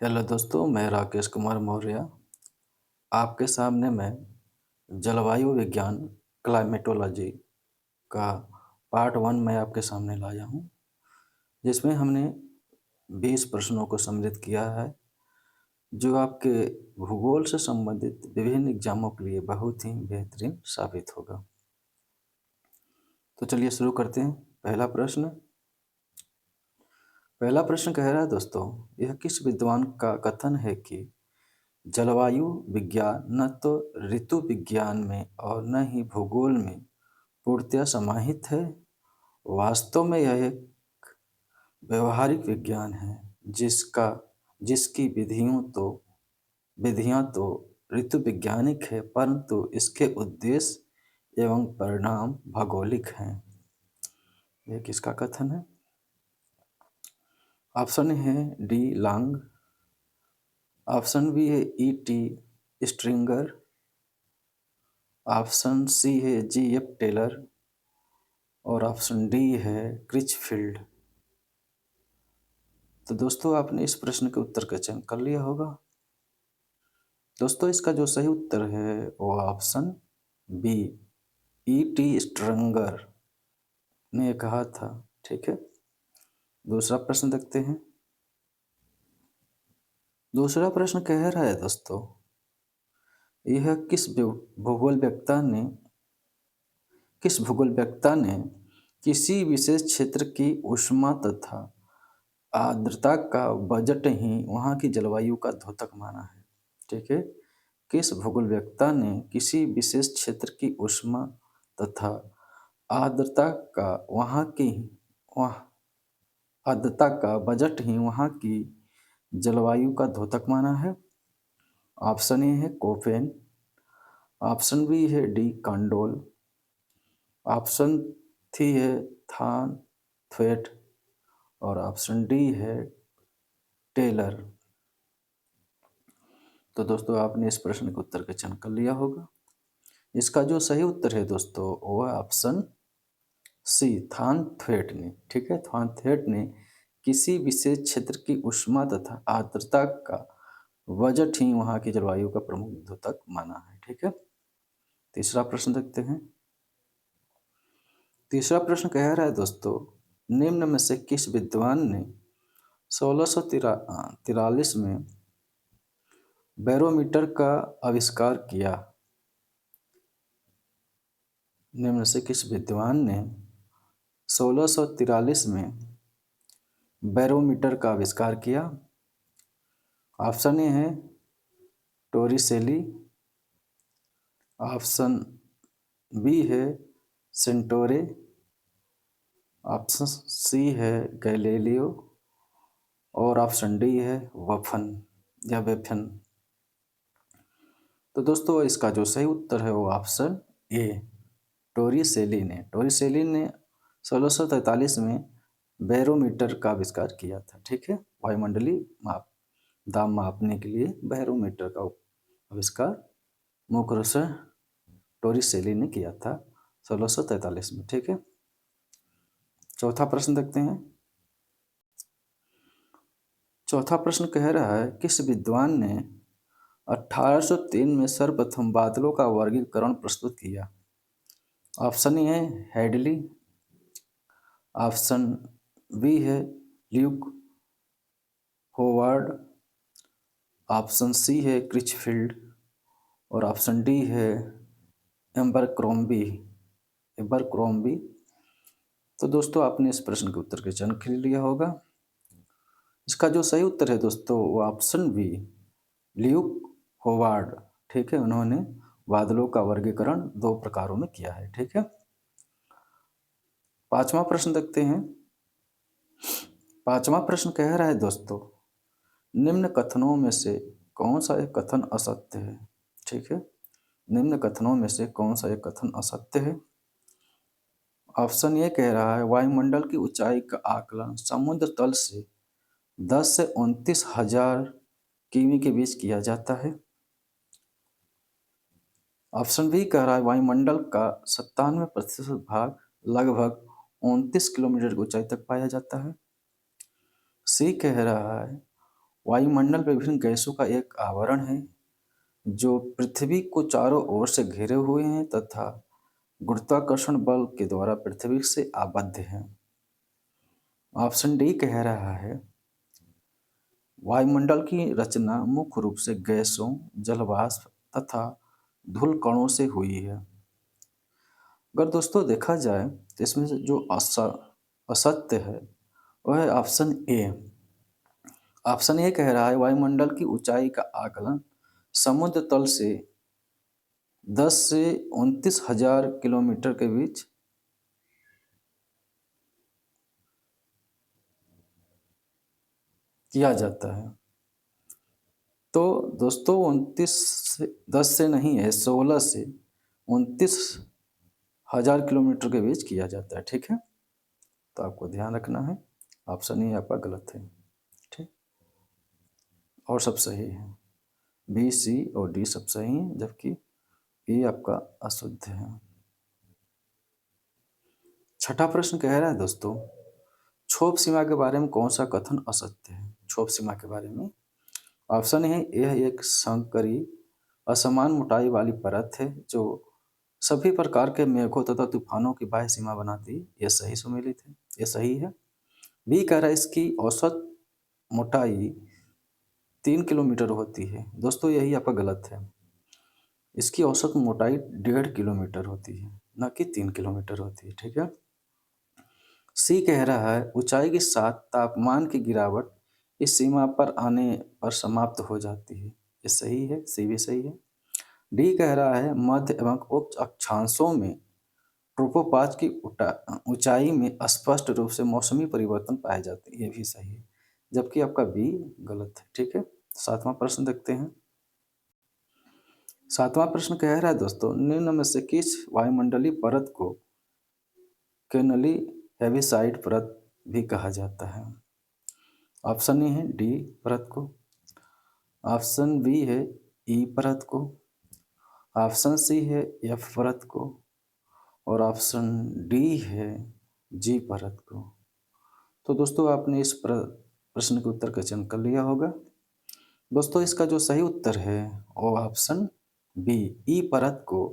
Hello दोस्तों, मैं राकेश कुमार मौर्य। आपके सामने मैं जलवायु विज्ञान क्लाइमेटोलॉजी का पार्ट 1 मैं आपके सामने लाया हूँ, जिसमें हमने 20 प्रश्नों को सम्मिलित किया है, जो आपके भूगोल से संबंधित विभिन्न एग्जामों के लिए बहुत ही बेहतरीन साबित होगा। तो चलिए शुरू करते हैं। पहला प्रश्न कह रहा है दोस्तों, यह किस विद्वान का कथन है कि जलवायु विज्ञान न तो ऋतु विज्ञान में और न ही भूगोल में पूर्णतया समाहित है। वास्तव में यह एक व्यवहारिक विज्ञान है जिसकी विधियां तो ऋतु वैज्ञानिक है, परंतु इसके उद्देश्य एवं परिणाम भौगोलिक हैं। यह किसका कथन है? ऑप्शन है डी लांग, ऑप्शन बी है E T Stringer, option C है जी एफ टेलर और ऑप्शन डी है क्रिचफील्ड। तो दोस्तों, आपने इस प्रश्न के उत्तर का चयन कर लिया होगा। दोस्तों, इसका जो सही उत्तर है वो option B E T Stringer ने कहा था। ठीक है, दूसरा प्रश्न देखते हैं। दूसरा प्रश्न कह रहा है दोस्तों, यह किस भूगोल वक्ता ने किसी विशेष क्षेत्र की ऊष्मा तथा आर्द्रता का बजट ही वहाँ की जलवायु का द्योतक माना है। ठीक है, किस भूगोलवेत्ता ने किसी विशेष क्षेत्र की ऊष्मा तथा आर्द्रता का वहाँ आर्द्रता का बजट ही वहाँ की जलवायु का द्योतक माना है? ऑप्शन ए है कोपेन, ऑप्शन बी है डी कांडोल, ऑप्शन सी है थान थ्वेट और ऑप्शन डी है टेलर। तो दोस्तों, आपने इस प्रश्न के उत्तर का चयन कर लिया होगा। इसका जो सही उत्तर है दोस्तों, वो है ऑप्शन सी थान थ्वेट ने। ठीक है, थान थ्वेट ने किसी विशेष क्षेत्र की ऊष्मा तथा आर्द्रता का बजट ही वहाँ की जलवायु का प्रमुख द्योतक माना है। ठीक है, तीसरा प्रश्न देखते हैं। तीसरा प्रश्न कह रहा है दोस्तों, निम्न में से किस विद्वान ने 1643 में बैरोमीटर का आविष्कार किया? निम्न से किस विद्वान ने 1643 में बैरोमीटर का आविष्कार किया? ऑप्शन ए है टोरिसेली, ऑप्शन बी है सेंटोरे, ऑप्शन सी है गैलीलियो और ऑप्शन डी है वेफन। तो दोस्तों, इसका जो सही उत्तर है वो ऑप्शन ए टोरिसेली ने 1643 में बैरोमीटर का आविष्कार किया था। ठीक है, वायुमंडलीय दाब मापने के लिए बैरोमीटर का आविष्कार मुख्य रूप से टोरिसेली ने किया था 1643 में। ठीक है, चौथा प्रश्न देखते हैं। चौथा प्रश्न कह रहा है, किस विद्वान ने 1803 में सर्वप्रथम बादलों का वर्गीकरण प्रस्तुत किया? ऑप्शन ए है हेडली, ऑप्शन बी है ल्यूक होवार्ड, ऑप्शन सी है क्रिचफील्ड और ऑप्शन डी है एबरक्रोम्बी। तो दोस्तों, आपने इस प्रश्न के उत्तर का चयन कर लिया होगा। इसका जो सही उत्तर है दोस्तों, वो ऑप्शन बी ल्यूक होवार्ड। ठीक है, उन्होंने बादलों का वर्गीकरण 2 प्रकारों में किया है। ठीक है, पांचवा प्रश्न देखते हैं। पांचवा प्रश्न कह रहा है दोस्तों, निम्न कथनों में से कौन सा एक कथन असत्य है? ठीक है, निम्न कथनों में से कौन सा एक कथन असत्य है? ऑप्शन ए कह रहा है, वायुमंडल की ऊंचाई का आकलन समुद्र तल से 10 से 29,000 किमी के बीच किया जाता है। ऑप्शन बी कह रहा है, वायुमंडल का 97% भाग लगभग 29 किलोमीटर की ऊंचाई तक पाया जाता है। सी कह रहा है, वायुमंडल विभिन्न गैसों का एक आवरण है जो पृथ्वी को चारों ओर से घेरे हुए हैं तथा गुरुत्वाकर्षण बल के द्वारा पृथ्वी से आबद्ध है। ऑप्शन डी कह रहा है वायुमंडल की रचना मुख्य रूप से गैसों, जलवाष्प तथा धूल कणों से हुई है। अगर दोस्तों देखा जाए तो इसमें से जो असत्य है वह है ऑप्शन ए। ऑप्शन ए कह रहा है वायुमंडल की ऊंचाई का आकलन समुद्र तल से 10 से 29,000 किलोमीटर के बीच किया जाता है। तो दोस्तों 10 से नहीं है, 16 से 29,000 किलोमीटर के बीच किया जाता है। ठीक है, तो आपको ध्यान रखना है ऑप्शन ए आपका गलत है। ठीक, और सब सही है, बी, सी और डी सब सही है, जबकि ए आपका अशुद्ध है। छठा प्रश्न कह रहा है दोस्तों क्षोभ सीमा के बारे में कौन सा कथन असत्य है। क्षोभ सीमा के बारे में ऑप्शन है यह एक संकरी असमान मोटाई वाली परत है जो सभी प्रकार के मेघों तथा तूफानों की बाह्य सीमा बनाती है। यह सही सुमेलित है, यह सही है। बी कह रहा है इसकी औसत मोटाई 3 किलोमीटर होती है। दोस्तों यही आपका गलत है, इसकी औसत मोटाई 1.5 किलोमीटर होती है, न कि 3 किलोमीटर होती है। ठीक है। सी कह रहा है ऊंचाई के साथ तापमान की गिरावट इस सीमा पर आने पर समाप्त हो जाती है। ये सही है, सी भी सही है। डी कह रहा है मध्य एवं उच्च अक्षांशों में ट्रोपोपाज की ऊंचाई में स्पष्ट रूप से मौसमी परिवर्तन पाए जाते हैं। ये भी सही है, जबकि आपका बी गलत है। ठीक है, सातवां प्रश्न देखते हैं। सातवां प्रश्न कह रहा है दोस्तों निम्न में से किस वायुमंडलीय परत को केनली हेविसाइड परत भी कहा जाता है। ऑप्शन ए है डी परत को, ऑप्शन बी है ई परत को, ऑप्शन सी है एफ परत को और ऑप्शन डी है जी परत को। तो दोस्तों आपने इस प्रश्न के उत्तर का चयन कर लिया होगा। दोस्तों इसका जो सही उत्तर है वो ऑप्शन बी ई परत को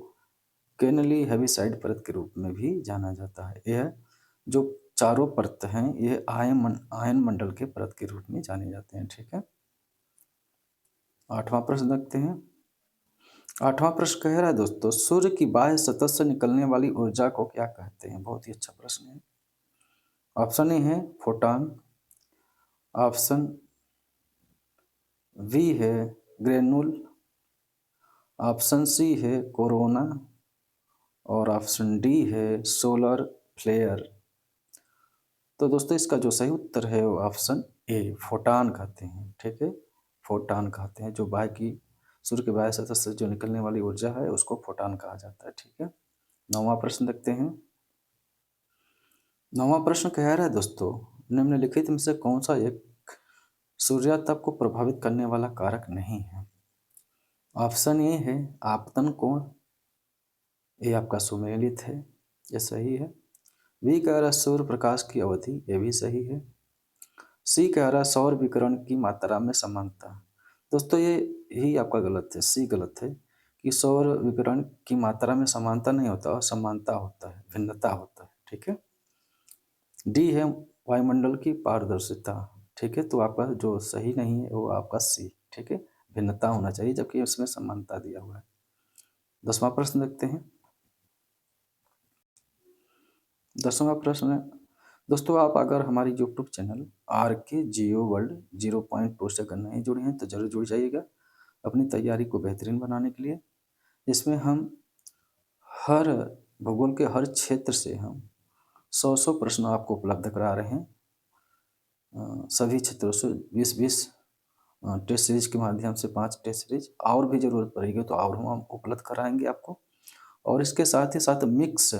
केनली हेविसाइड परत के रूप में भी जाना जाता है। यह जो चारों परत हैं ये आयन मंडल के परत के रूप में जाने जाते हैं। ठीक है, आठवां प्रश्न देखते हैं। आठवां प्रश्न कह रहा है दोस्तों सूर्य की बाह्य सतह से निकलने वाली ऊर्जा को क्या कहते हैं। बहुत ही अच्छा प्रश्न है। ऑप्शन ए है फोटॉन, ऑप्शन बी है ग्रेनुल, ऑप्शन सी है कोरोना और ऑप्शन डी है सोलर फ्लेयर। तो दोस्तों इसका जो सही उत्तर है वो ऑप्शन ए फोटॉन कहते हैं। ठीक है, फोटॉन कहते हैं, जो सूर्य के बाह्य सतह से जो निकलने वाली ऊर्जा है उसको फोटॉन कहा जाता है। ठीक है, नौवां प्रश्न देखते हैं। नौवां प्रश्न कह रहा है दोस्तों निम्नलिखित में से कौन सा एक सूर्यातप को प्रभावित करने वाला कारक नहीं है। ऑप्शन ए है आपतन कोण, ये आपका सुमेलित है, ये सही है। बी कह रहा है सूर्य प्रकाश की अवधि, ये भी सही है। सी कह रहा है सौर विकिरण की मात्रा में समानता। दोस्तों ये ही आपका गलत है, सी गलत है कि सौर विकिरण की मात्रा में समानता नहीं होता, समानता होता है, भिन्नता होता है। ठीक है, डी है वायुमंडल की पारदर्शिता। ठीक है, तो आपका जो सही नहीं है वो आपका सी। ठीक है, भिन्नता होना चाहिए जबकि उसमें समानता दिया हुआ है। 10वां प्रश्न देखते हैं। 10वां प्रश्न दोस्तों आप अगर हमारी यूट्यूब चैनल RK जियो वर्ल्ड 0.2 से अगर नहीं जुड़े हैं तो जरूर जुड़ जाइएगा अपनी तैयारी को बेहतरीन बनाने के लिए। इसमें हम हर भूगोल के हर क्षेत्र से हम 100 प्रश्न आपको उपलब्ध करा रहे हैं। सभी क्षेत्रों से 20-20 टेस्ट सीरीज के माध्यम से 5 टेस्ट सीरीज, और भी ज़रूरत पड़ेगी तो और हम उपलब्ध कराएंगे आपको। और इसके साथ ही साथ मिक्स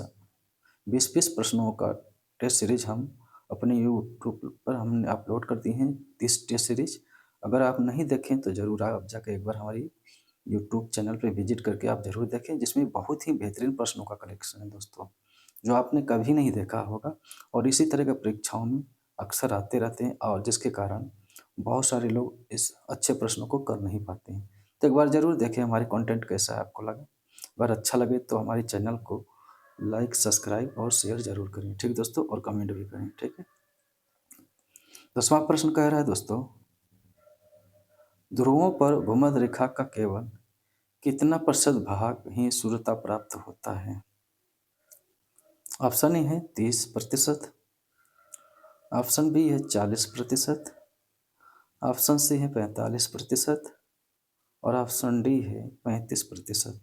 20-20 प्रश्नों का टेस्ट सीरीज हम अपने यूट्यूब पर हमने अपलोड कर दी हैं 30 टेस्ट सीरीज। अगर आप नहीं देखें तो ज़रूर आप जाकर एक बार हमारी यूट्यूब चैनल पर विजिट करके आप ज़रूर देखें, जिसमें बहुत ही बेहतरीन प्रश्नों का कलेक्शन है दोस्तों, जो आपने कभी नहीं देखा होगा और इसी तरह के परीक्षाओं में अक्सर आते रहते हैं और जिसके कारण बहुत सारे लोग इस अच्छे प्रश्नों को कर नहीं पाते हैं। तो एक बार ज़रूर देखें हमारे कंटेंट कैसा है आपको लगा। अगर अच्छा लगे तो हमारे चैनल को लाइक, सब्सक्राइब और शेयर ज़रूर करें, ठीक है दोस्तों, और कमेंट भी करें, ठीक है। 10वां प्रश्न कह रहा है दोस्तों, ध्रुवों पर भूमध्य रेखा का केवल कितना प्रतिशत भाग ही सूर्यता प्राप्त होता है? ऑप्शन ए है 30%, ऑप्शन बी है 40%, ऑप्शन सी है 45% और ऑप्शन डी है 35%।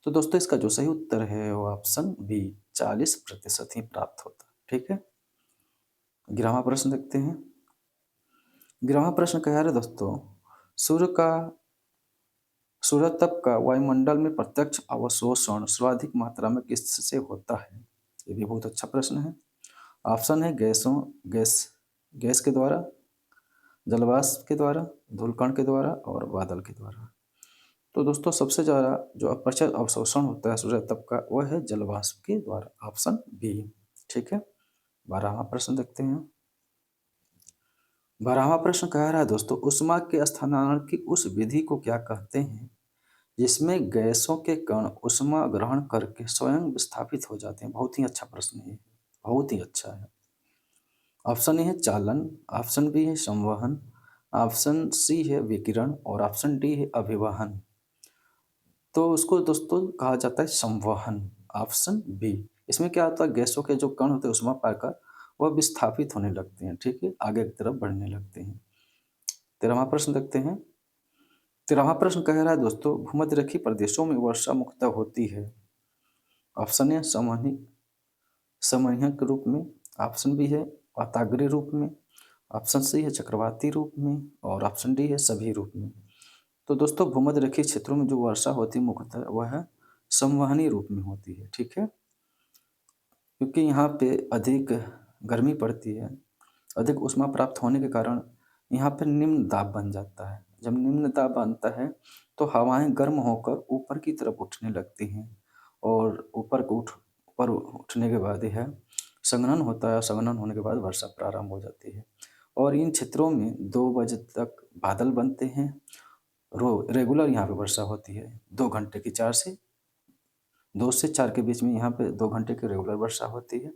तो दोस्तों इसका जो सही उत्तर है वो ऑप्शन बी 40% ही प्राप्त होता है, ठीक है। 11वां प्रश्न देखते हैं। 11वां प्रश्न कह रहा है दोस्तों, सूर्य का सूर्यतप का वायुमंडल में प्रत्यक्ष अवशोषण सर्वाधिक मात्रा में किससे होता है? ये भी बहुत अच्छा प्रश्न है। ऑप्शन है गैस गैस के द्वारा, जलवाष्प के द्वारा, धूलकण के द्वारा और बादल के द्वारा। तो दोस्तों सबसे ज़्यादा जो अप्रत्यक्ष अवशोषण होता है सूर्यतप का वह है जलवाष्प के द्वारा, ऑप्शन बी, ठीक है। 12वां प्रश्न देखते हैं। 12वां प्रश्न कह रहा है दोस्तों, ऊष्मा के स्थानांतरण की उस विधि को क्या कहते हैं जिसमें गैसों के कण ऊष्मा ग्रहण करके स्वयं विस्थापित हो जाते हैं? बहुत ही अच्छा प्रश्न है, बहुत ही अच्छा है। ऑप्शन ए है चालन, ऑप्शन बी है संवहन, ऑप्शन सी है विकिरण और ऑप्शन डी है अभिवहन। तो उसको दोस्तों कहा जाता है संवहन, ऑप्शन बी। इसमें क्या होता है, गैसों के जो कण होते हैं ऊष्मा पाकर वह विस्थापित होने लगते हैं, ठीक है, आगे की तरफ बढ़ने लगते हैं। 13वां प्रश्न देखते हैं। 13वां प्रश्न कह रहा है दोस्तों, भूमध्यरेखीय प्रदेशों में वर्षा मुख्यतः होती है? ऑप्शन ए समूह के रूप में, ऑप्शन बी है वाताग्रीय रूप में, ऑप्शन सी है चक्रवाती रूप में और ऑप्शन डी है सभी रूप में। तो दोस्तों भूमध्यरेखीय क्षेत्रों में जो वर्षा होती है मुख्यतः वह है संवहनी रूप में होती है, ठीक है, क्योंकि यहाँ पे अधिक गर्मी पड़ती है, अधिक ऊष्मा प्राप्त होने के कारण यहाँ पर निम्न दाब बन जाता है। जब निम्न दाब बनता है तो हवाएं गर्म होकर ऊपर की तरफ उठने लगती हैं और ऊपर उठने के बाद यह संघनन होता है। संघनन होने के बाद वर्षा प्रारंभ हो जाती है और इन क्षेत्रों में 2 बजे तक बादल बनते हैं। रेगुलर यहाँ पे वर्षा होती है 2 घंटे की, 2 से 4 के बीच में यहाँ पे 2 घंटे की रेगुलर वर्षा होती है,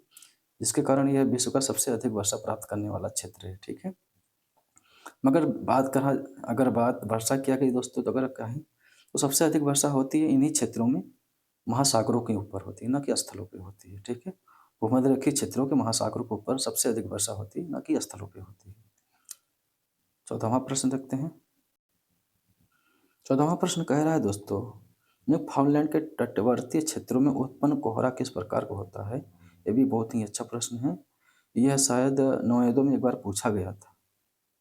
जिसके कारण यह विश्व का सबसे अधिक वर्षा प्राप्त करने वाला क्षेत्र है, ठीक है। मगर अगर बात वर्षा किया गई दोस्तों, तो अगर कहें तो सबसे अधिक वर्षा होती है इन्हीं क्षेत्रों में, महासागरों के ऊपर होती है, न कि स्थलों पे होती है, ठीक है। भूमध्यरेखीय क्षेत्रों के महासागरों के ऊपर सबसे अधिक वर्षा होती है, न कि स्थलों पे होती है। 14वां प्रश्न देखते हैं। 14वां प्रश्न कह रहा है दोस्तों, न्यूफाउंडलैंड के तटवर्ती क्षेत्रों में उत्पन्न कोहरा किस प्रकार का होता है? ये भी बहुत ही अच्छा प्रश्न है। यह शायद नवोदय में एक बार पूछा गया था,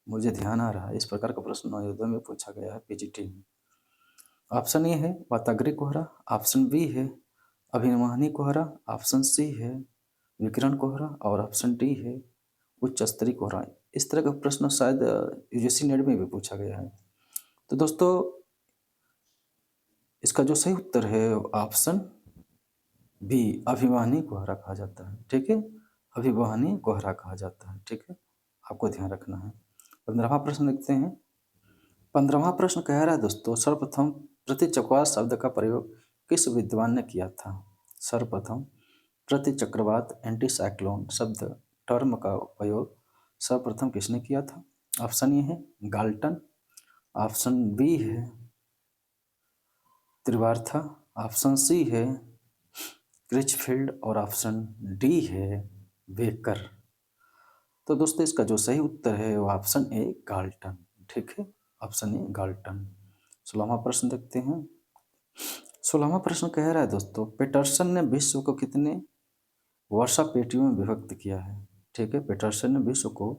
मुझे ध्यान आ रहा है, इस प्रकार का प्रश्न नवोदय में पूछा गया है पीजीटी में। ऑप्शन ए है वाताग्रीय कोहरा, ऑप्शन बी है अभिवहनी कोहरा, ऑप्शन सी है विकिरण कोहरा और ऑप्शन डी है उच्च स्तरीय कोहरा। इस तरह का प्रश्न शायद यूजीसी नेट में भी पूछा गया है। तो दोस्तों इसका जो सही उत्तर है ऑप्शन बी अभिवहनी कोहरा कहा जाता है, ठीक है, अभिवहनी कोहरा कहा जाता है, ठीक है, आपको ध्यान रखना है। 15वां प्रश्न देखते हैं। 15वां प्रश्न कह रहा है दोस्तों, सर्वप्रथम प्रतिचक्रवात शब्द का प्रयोग किस विद्वान ने किया था? सर्वप्रथम प्रतिचक्रवात एंटी साइक्लोन शब्द टर्म का प्रयोग सर्वप्रथम किसने किया था? ऑप्शन ए है गाल्टन, ऑप्शन बी है त्रिवार्था, ऑप्शन सी है क्रिचफील्ड और ऑप्शन डी है बेकर। तो दोस्तों इसका जो सही उत्तर है वो ऑप्शन ए गाल्टन, ठीक है, ऑप्शन ए गाल्टन। 16वां प्रश्न देखते हैं। 16वां प्रश्न कह रहा है दोस्तों, पेटरसन ने विश्व को कितने वर्षा पेटियों में विभक्त किया है? ठीक है, पेटरसन ने विश्व को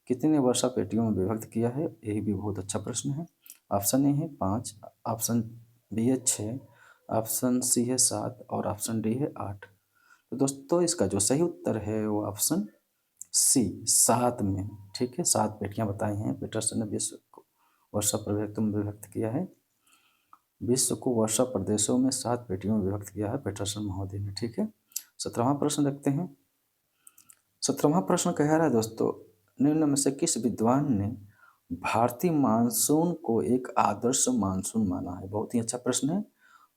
कितने वर्षा पेटियों में विभक्त किया है? यही भी बहुत अच्छा प्रश्न है। ऑप्शन ए है 5, ऑप्शन बी है 6, ऑप्शन सी है 7 और ऑप्शन डी है 8। तो दोस्तों इसका जो सही उत्तर है वो ऑप्शन सी 7 में, ठीक है, 7 पेटियां बताई हैं पीटरसन ने विश्व को वर्षा प्रदेशों में विभक्त किया है। विश्व को वर्षा प्रदेशों में 7 पेटियों में विभक्त किया है पीटरसन महोदय ने, ठीक है। 17वां प्रश्न देखते हैं। 17वां प्रश्न कह रहा है दोस्तों, निम्न में से किस विद्वान ने भारतीय मानसून को एक आदर्श मानसून माना है। बहुत ही अच्छा प्रश्न है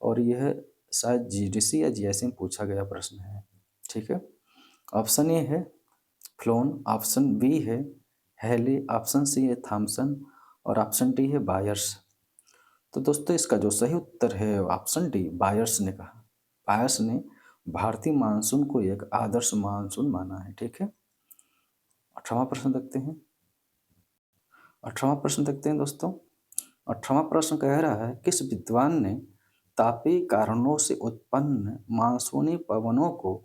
और यह शायद जीडीसी या जीएसएम में पूछा गया प्रश्न है। ठीक है, ऑप्शन ए है फ्लोन, ऑप्शन बी है हेली, ऑप्शन सी है थॉमसन और ऑप्शन डी है बायर्स। तो दोस्तों इसका जो सही उत्तर है ऑप्शन डी, बायर्स ने कहा। बायर्स ने भारतीय मानसून को एक आदर्श मानसून माना है। ठीक है, 18वां प्रश्न देखते हैं। 18वां प्रश्न देखते हैं दोस्तों। 18वां प्रश्न कह रहा है किस विद्वान ने तापीय कारणों से उत्पन्न मानसूनी पवनों को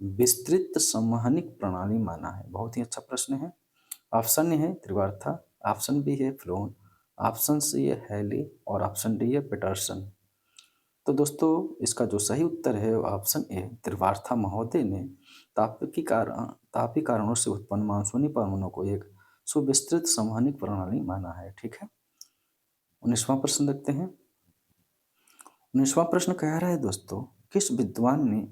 विस्तृत संवहनिक प्रणाली माना है। बहुत ही अच्छा प्रश्न है। ऑप्शन ए है त्रिवार्था, ऑप्शन बी है फ्लोन, ऑप्शन सी है हेली और ऑप्शन डी है पीटरसन। तो दोस्तों इसका जो सही उत्तर है ऑप्शन ए, त्रिवार्था महोदय ने तापीय कारणों से उत्पन्न मानसूनी पवनों को एक सुविस्तृत संवहनिक प्रणाली माना है। ठीक है, 19वां प्रश्न देखते हैं। 19वां प्रश्न कह रहा है दोस्तों किस विद्वान ने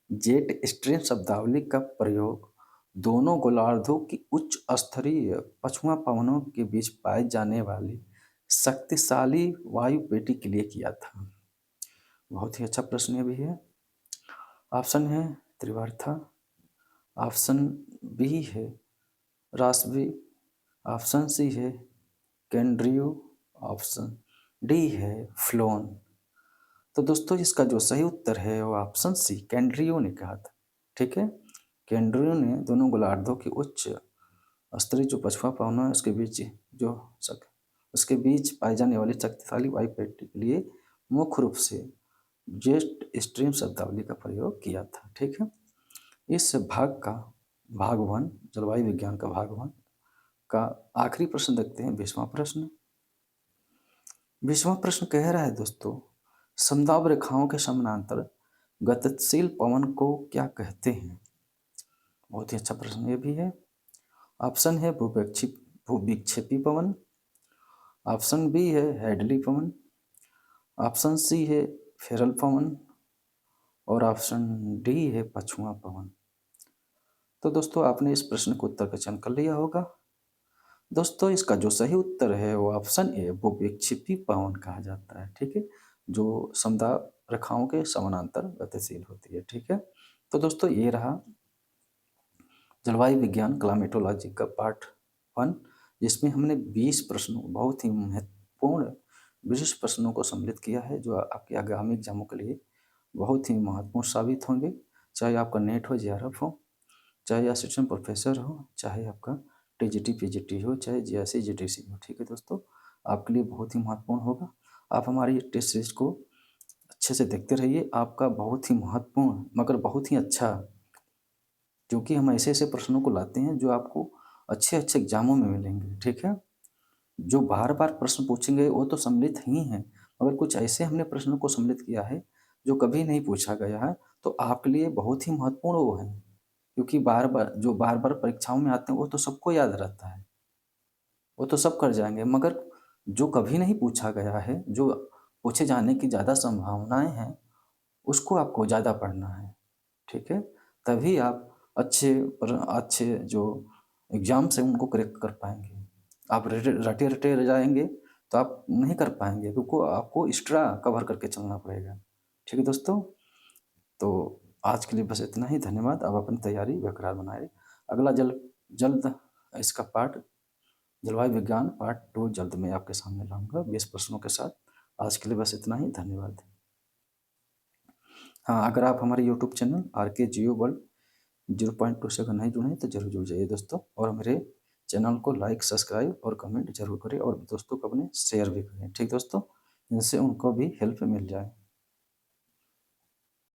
जेट स्ट्रीम शब्दावली का प्रयोग दोनों गोलार्धों की उच्च स्तरीय पछुआ पवनों के बीच पाए जाने वाली शक्तिशाली वायु पेटी के लिए किया था। बहुत ही अच्छा प्रश्न ये भी है। ऑप्शन है त्रिवार्था, ऑप्शन बी है रासबी, ऑप्शन सी है कैंड्रियो, ऑप्शन डी है फ्लोन। तो दोस्तों इसका जो सही उत्तर है वो ऑप्शन सी, कैंड्रियो ने कहा था। ठीक है, कैंड्रियो ने दोनों गोलार्धों के उच्च स्तरीय जो पछुआ पवन है उसके बीच पाई जाने वाली शक्तिशाली वायु पेटी के लिए मुख्य रूप से जेट स्ट्रीम शब्दावली का प्रयोग किया था। ठीक है, इस भाग 1 जलवायु विज्ञान का भाग 1 का आखिरी प्रश्न देखते हैं, 20वां प्रश्न। 20वां प्रश्न कह रहा है दोस्तों समदाब रेखाओं के समानांतर गतिशील पवन को क्या कहते हैं। बहुत ही अच्छा प्रश्न ये भी है। ऑप्शन है भूविक्षेपी पवन, ऑप्शन बी है हेडली पवन, ऑप्शन सी है फेरल पवन और ऑप्शन डी है पछुआ पवन। तो दोस्तों आपने इस प्रश्न को उत्तर का चयन कर लिया होगा। दोस्तों इसका जो सही उत्तर है वो ऑप्शन ए, भूविक्षेपी पवन कहा जाता है। ठीक है, जो समदाब रेखाओं के समानांतर गतिशील होती है। ठीक है, तो दोस्तों ये रहा जलवायु विज्ञान क्लाइमेटोलॉजी का पार्ट 1, जिसमें हमने 20 प्रश्नों, बहुत ही महत्वपूर्ण 20 प्रश्नों को सम्मिलित किया है जो आपके आगामी एग्जामों के लिए बहुत ही महत्वपूर्ण साबित होंगे। चाहे आपका नेट हो, जेआरएफ हो, चाहे असिस्टेंट प्रोफेसर हो, चाहे आपका टीजीटी पीजीटी हो, चाहे जीएससी जीडीसी हो। ठीक है दोस्तों, आपके लिए बहुत ही महत्वपूर्ण होगा। आप हमारी टेस्ट सीरीज को अच्छे से देखते रहिए। आपका बहुत ही महत्वपूर्ण मगर बहुत ही अच्छा, क्योंकि हम ऐसे ऐसे प्रश्नों को लाते हैं जो आपको अच्छे अच्छे एग्जामों में मिलेंगे। ठीक है, जो बार बार प्रश्न पूछेंगे वो तो सम्मिलित ही हैं, मगर कुछ ऐसे हमने प्रश्नों को सम्मिलित किया है जो कभी नहीं पूछा गया है, तो आपके लिए बहुत ही महत्वपूर्ण वो है। क्योंकि बार बार परीक्षाओं में आते हैं वो तो सबको याद रहता है, वो तो सब कर जाएंगे, मगर जो कभी नहीं पूछा गया है, जो पूछे जाने की ज़्यादा संभावनाएं हैं, उसको आपको ज़्यादा पढ़ना है। ठीक है, तभी आप अच्छे जो एग्जाम्स हैं उनको क्रैक कर पाएंगे। आप रटे रटे रह जाएंगे तो आप नहीं कर पाएंगे, क्योंकि आपको एक्स्ट्रा कवर करके चलना पड़ेगा। ठीक है दोस्तों, तो आज के लिए बस इतना ही। धन्यवाद। अब अपनी तैयारी बरकरार बनाए। अगला जल्द इसका पार्ट जलवायु विज्ञान पार्ट 2 जल्द मैं आपके सामने लाऊंगा 20 प्रश्नों के साथ। आज के लिए बस इतना ही। धन्यवाद। हाँ, अगर आप हमारे YouTube channel RK Geo World 0.2 से अगर नहीं जुड़े हैं तो जरूर जुड़ जाइए दोस्तों, और मेरे चैनल को लाइक, सब्सक्राइब और कमेंट जरूर करें, और दोस्तों को अपने शेयर भी करें। ठीक दोस्तों, जिनसे उनको भी हेल्प मिल जाए।